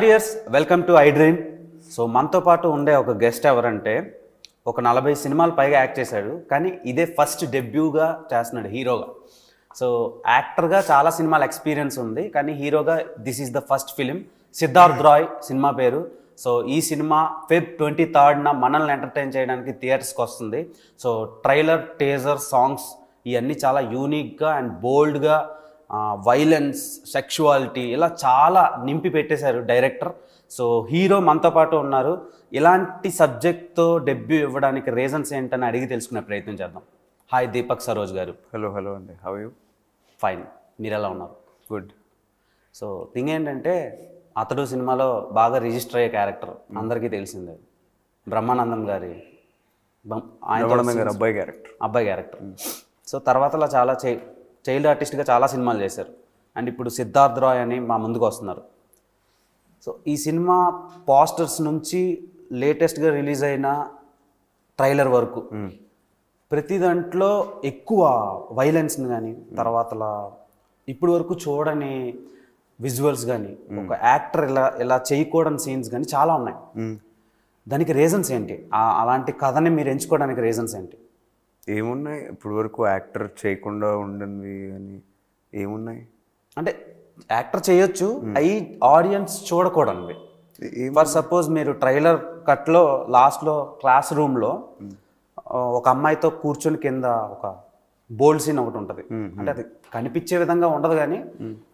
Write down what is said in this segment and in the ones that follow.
Dears welcome to iDream. So మనతో పాటు ఉండే ఒక గెస్ట్ ఎవరంటే ఒక 40 సినిమాలు పైగా యాక్ట్ చేశాడు, కానీ ఇదే ఫస్ట్ డెబ్యూగా చేస్తున్నాడు హీరోగా. సో యాక్టర్గా చాలా సినిమాల ఎక్స్పీరియన్స్ ఉంది, కానీ హీరోగా this is the first film. Siddharth Roy సినిమా పేరు. సో ఈ సినిమా Feb 23న మనల్ని ఎంటర్టైన్ చేయడానికి థియేటర్స్కి వస్తుంది. సో ట్రైలర్, టేజర్, సాంగ్స్ ఇవన్నీ చాలా యూనిక్గా అండ్ బోల్డ్గా, వైలెన్స్, సెక్షువాలిటీ ఇలా చాలా నింపి పెట్టేశారు డైరెక్టర్. సో హీరో మనతో పాటు ఉన్నారు. ఇలాంటి సబ్జెక్ట్తో డెబ్యూ ఇవ్వడానికి రీజన్స్ ఏంటని అడిగి తెలుసుకునే ప్రయత్నం చేద్దాం. హాయ్ దీపక్ సరోజ్ గారు. హలో అండి, హౌ యూ? ఫైన్, మీరు ఎలా ఉన్నారు? గుడ్. సో థింగ్ ఏంటంటే అతడు సినిమాలో బాగా రిజిస్టర్ అయ్యే క్యారెక్టర్ అందరికీ తెలిసిందే, బ్రహ్మానందం గారి అబ్బాయి క్యారెక్టర్. సో తర్వాత అలా చాలా చైల్డ్ ఆర్టిస్ట్గా చాలా సినిమాలు చేశారు. అండ్ ఇప్పుడు సిద్ధార్థ్ రాయ్ అని మా ముందుకు వస్తున్నారు. సో ఈ సినిమా పోస్టర్స్ నుంచి లేటెస్ట్గా రిలీజ్ అయిన ట్రైలర్ వరకు ప్రతి దాంట్లో ఎక్కువ వైలెన్స్ని కానీ, తర్వాత ఇప్పుడు వరకు చూడని విజువల్స్ కానీ, ఒక యాక్టర్ ఇలా చేయకూడని సీన్స్ కానీ చాలా ఉన్నాయి. దానికి రీజన్స్ ఏంటి? అలాంటి కథని మీరు ఎంచుకోవడానికి రీజన్స్ ఏంటి? ఏమున్నాయి ఇప్పుడు వరకు యాక్టర్ చేయకుండా ఉండింది అని ఏమున్నాయి? అంటే యాక్టర్ చేయొచ్చు, అవి ఆడియన్స్ చూడకూడనివి. ఫర్ సపోజ్ మీరు ట్రైలర్ కట్లో లాస్ట్లో క్లాస్ రూమ్లో ఒక అమ్మాయితో కూర్చొని కింద ఒక బోల్డ్ సీన్ ఒకటి ఉంటుంది. అంటే అది కనిపించే విధంగా ఉండదు, కానీ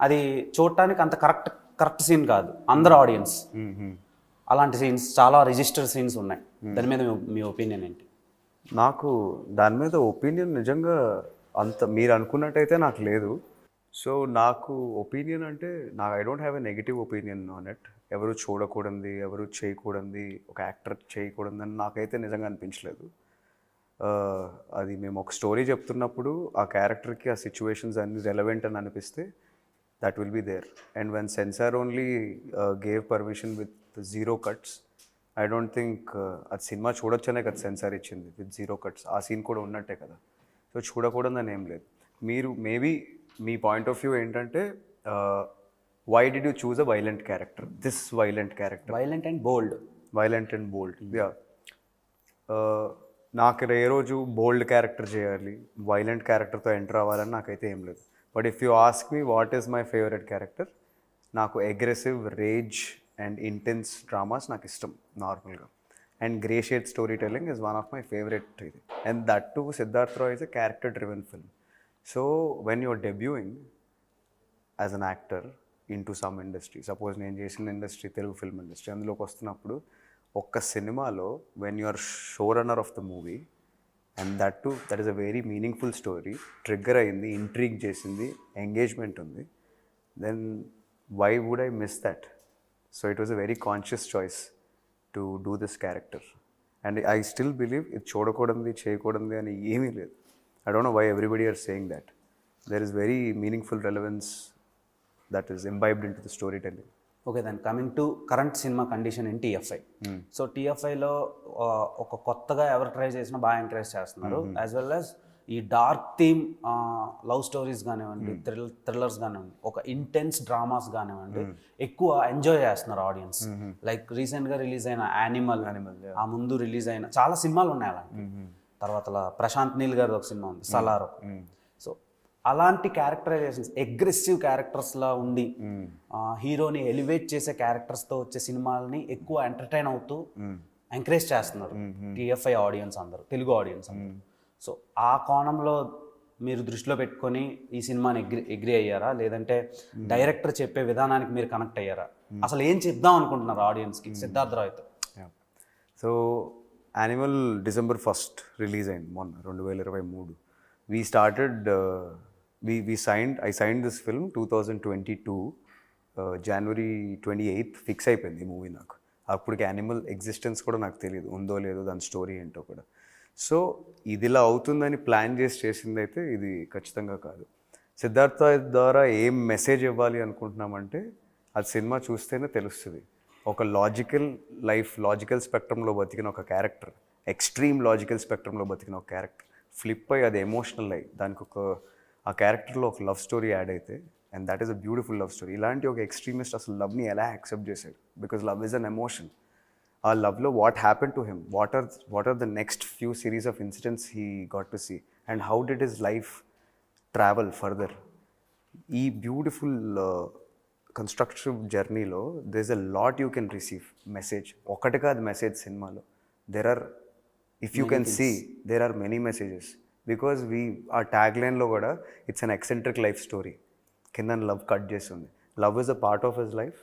అది చూడటానికి అంత కరెక్ట్ సీన్ కాదు అందరు ఆడియన్స్. అలాంటి సీన్స్ చాలా రిజిస్టర్ సీన్స్ ఉన్నాయి. దాని మీద మీ ఒపీనియన్ ఏంటి? నాకు దాని మీద ఒపీనియన్ నిజంగా అంత మీరు అనుకున్నట్టయితే నాకు లేదు. సో నాకు ఒపీనియన్ అంటే I don't have a negative opinion on it. ఎవరు చూడకూడదు, ఎవరు చేయకూడదు, ఒక యాక్టర్ చేయకూడదు అని నాకైతే నిజంగా అనిపించలేదు. అది మేము ఒక స్టోరీ చెప్తున్నప్పుడు ఆ క్యారెక్టర్కి ఆ సిచ్యువేషన్స్ అన్ని రెలవెంట్ అని అనిపిస్తే that will be there. And when censor only gave permission with 0 cuts, I don't think అది సినిమా చూడొచ్చనే కదా సెన్సార్ ఇచ్చింది విత్ 0 cuts. ఆ సీన్ కూడా ఉన్నట్టే కదా. సో చూడకూడదని ఏం లేదు. మీరు మేబీ మీ పాయింట్ ఆఫ్ వ్యూ ఏంటంటే why did you choose a violent character, this violent character, violent and bold. Yeah, నాకు ఏ రోజు బోల్డ్ క్యారెక్టర్ చేయాలి, వైలెంట్ క్యారెక్టర్తో ఎంటర్ అవ్వాలని నాకైతే ఏం లేదు. But if you ask me what is my favourite character, నాకు aggressive, rage and intense dramas నాకు ఇష్టం నార్మల్గా. And grey shade story telling is one of my favourite ఇది. And that to Siddharth Roy is a character driven film. So when you're debuting as an actor into some industry, suppose నేను చేసిన industry Telugu film industry, అందులోకి వస్తున్నప్పుడు ఒక్క సినిమాలో when you are showrunner of the movie and that is a very meaningful story, trigger అయింది, intrigue చేసింది, engagement ఉంది, then why would I miss that? So it was a very conscious choice to do this character. And I still believe ఇది చూడకూడదు, చేయకూడదు అని ఏమీ లేదు. I don't know why everybody are saying that. There is very meaningful relevance that is imbibed in to the story telling. Okay, దాన్ని coming to current cinema condition in TFI. So TFIలో ఒక కొత్తగా ఎవరు ట్రై చేసినా బాగా encourage చేస్తున్నారు. As well as ఈ dark theme love stories కానివ్వండి, థ్రిల్లర్స్ కానివ్వండి, ఒక ఇంటెన్స్ డ్రామాస్ కానివ్వండి, ఎక్కువ ఎంజాయ్ చేస్తున్నారు ఆడియన్స్. లైక్ రీసెంట్గా రిలీజ్ అయిన యానిమల్, ఆ ముందు రిలీజ్ అయిన చాలా సినిమాలు ఉన్నాయి అలా. తర్వాత ప్రశాంత్ నీల్ గారి ఒక సినిమా ఉంది, సలారో. సో అలాంటి క్యారెక్టరైజేషన్స్, అగ్రెసివ్ క్యారెక్టర్స్లా ఉండి హీరోని ఎలివేట్ చేసే క్యారెక్టర్స్తో వచ్చే సినిమాలని ఎక్కువ ఎంటర్టైన్ అవుతూ ఎంకరేజ్ చేస్తున్నారు TFI ఆడియన్స్ అందరూ, తెలుగు ఆడియన్స్ అందరూ. సో ఆ కోణంలో మీరు దృష్టిలో పెట్టుకొని ఈ సినిమాని ఎగ్రీ అయ్యారా, లేదంటే డైరెక్టర్ చెప్పే విధానానికి మీరు కనెక్ట్ అయ్యారా? అసలు ఏం చెప్దాం అనుకుంటున్నారు ఆడియన్స్కి సిద్ధార్థ్ రాయ్తో? So Animal December 1st release అయింది మొన్న 2023. We started, I signed this film 2022, January 28th fix అయిపోయింది ఈ మూవీ నాకు. అప్పటికి యానిమల్ ఎగ్జిస్టెన్స్ కూడా నాకు తెలియదు, ఉందో లేదో దాని స్టోరీ ఏంటో కూడా. సో ఇదిలా అవుతుందని ప్లాన్ చేసింది అయితే ఇది ఖచ్చితంగా కాదు. సిద్ధార్థ ద్వారా ఏం మెసేజ్ ఇవ్వాలి అనుకుంటున్నామంటే అది సినిమా చూస్తేనే తెలుస్తుంది. ఒక లాజికల్ స్పెక్ట్రంలో బతికిన ఒక క్యారెక్టర్, ఎక్స్ట్రీమ్ లాజికల్ స్పెక్ట్రంలో బతికిన ఒక క్యారెక్టర్ ఫ్లిప్ అయ్యి అది ఎమోషనల్ అయ్యి దానికి ఆ క్యారెక్టర్లో ఒక లవ్ స్టోరీ యాడ్ అయితే and that is a beautiful love story. ఇలాంటి ఒక ఎక్స్ట్రీమిస్ట్ అసలు లవ్ని ఎలా యాక్సెప్ట్ చేశాడు, because love is an emotion. ఆ లవ్లో what happen to him, what are the next few series of incidents he got to see, and how did his life travel further. ఈ beautiful constructive జర్నీలో they is a lot you can receive message. ఒకటి కాదు message సినిమాలో, there are, if you can see there are many messages. Because ఆ tag లైన్లో కూడా it's an eccentric life story, కింద love cut చేస్తుంది. Love is a part of his life,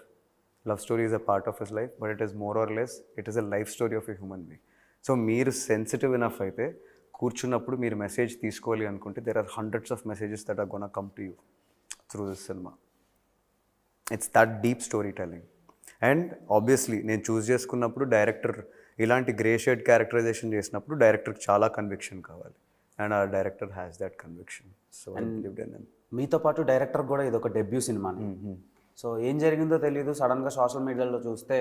love story is a part of his life, but it is more or less it is a life story of a human being. So మీరు sensitive enough అయితే కూర్చున్నప్పుడు మీరు message తీసుకోవాలి అనుకుంటే there are hundreds of messages that are gonna come to you through this cinema. It's that deep story telling. And obviously నేను చూస్ చేసుకున్నప్పుడు director ఇలాంటి grey shade characterisation చేసినప్పుడు డైరెక్టర్కి చాలా కన్విక్షన్ కావాలి, అండ్ ఆ director has that conviction. So మీతో పాటు డైరెక్టర్ కూడా ఇది ఒక డెబ్యూ సినిమా. సో ఏం జరిగిందో తెలియదు, సడన్గా సోషల్ మీడియాలో చూస్తే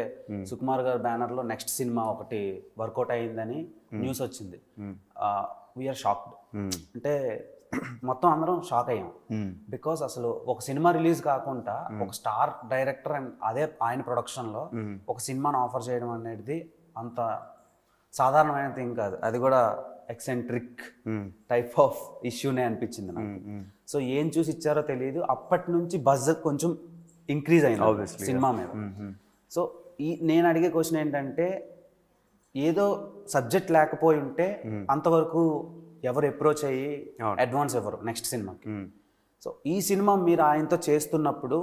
సుకుమార్ గారి బ్యానర్లో నెక్స్ట్ సినిమా ఒకటి వర్కౌట్ అయ్యిందని న్యూస్ వచ్చింది. వీఆర్ షాక్డ్, అంటే మొత్తం అందరం షాక్ అయ్యాం. బికాస్ అసలు ఒక సినిమా రిలీజ్ కాకుండా ఒక స్టార్ డైరెక్టర్ అండ్ అదే ఆయన ప్రొడక్షన్లో ఒక సినిమాను ఆఫర్ చేయడం అనేది అంత సాధారణమైన థింగ్ కాదు. అది కూడా ఎక్సెంట్రిక్ టైప్ ఆఫ్ ఇష్యూనే అనిపించింది నాకు. సో ఏం చూసి ఇచ్చారో తెలియదు, అప్పటి నుంచి బజ్ కొంచెం ఇంక్రీజ్ అయింది సినిమా మీద. సో నేను అడిగే క్వశ్చన్ ఏంటంటే, ఏదో సబ్జెక్ట్ లేకపోయి ఉంటే అంతవరకు ఎవరు అప్రోచ్ అయ్యి అడ్వాన్స్ ఎవరు నెక్స్ట్ సినిమాకి. సో ఈ సినిమా మీరు ఆయనతో చేస్తున్నప్పుడు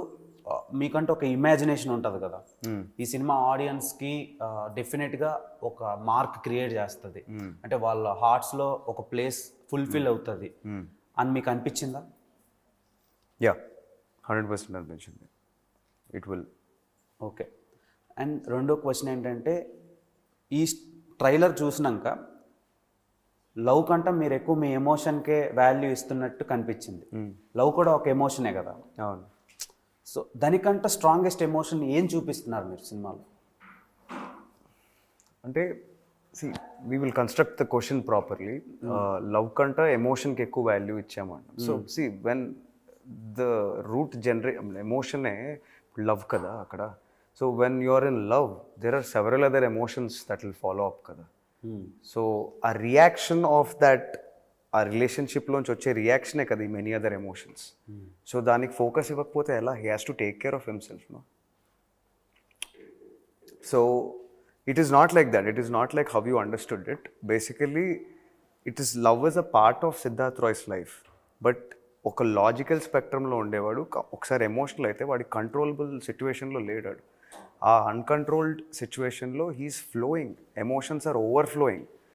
మీకంటే ఒక ఇమాజినేషన్ ఉంటుంది కదా, ఈ సినిమా ఆడియన్స్కి డెఫినెట్గా ఒక మార్క్ క్రియేట్ చేస్తుంది, అంటే వాళ్ళ హార్ట్స్లో ఒక ప్లేస్ ఫుల్ఫిల్ అవుతుంది అని మీకు అనిపించిందా? యా, 100% అనిపించింది. It will. ఓకే. అండ్ రెండో క్వశ్చన్ ఏంటంటే, ఈ ట్రైలర్ చూసినాక లవ్ కంటే మీరు ఎక్కువ మీ ఎమోషన్కే వాల్యూ ఇస్తున్నట్టు కనిపించింది. లవ్ కూడా ఒక ఎమోషనే కదా. అవును. సో దానికంటే స్ట్రాంగెస్ట్ ఎమోషన్ ఏం చూపిస్తున్నారు మీరు సినిమాలో? అంటే we will construct the question properly. Love కంటే ఎమోషన్కి ఎక్కువ వాల్యూ ఇచ్చామంట. సో వెన్ ద రూట్ ఎమోషనే లవ్ కదా అక్కడ. So when you are in love there are several other emotions that will follow up కదా. సో ఆ రియాక్షన్ ఆఫ్ దట్, ఆ రిలేషన్షిప్లోంచి వచ్చే రియాక్షనే కదా ఈ మెనీ అదర్ ఎమోషన్స్. సో దానికి ఫోకస్ ఇవ్వకపోతే ఎలా? He has to take care of himself, no? So it is not like that. It is not like how you understood it. Basically, it is love as a part of Siddharth Roy's life. But ఒక logical స్పెక్ట్రమ్లో ఉండేవాడు, ఒకసారి emotional అయితే వాడి controllable సిచ్యువేషన్లో లేడాడు. ఆ uncontrolled సిచ్యువేషన్లో he is flowing, emotions are overflowing.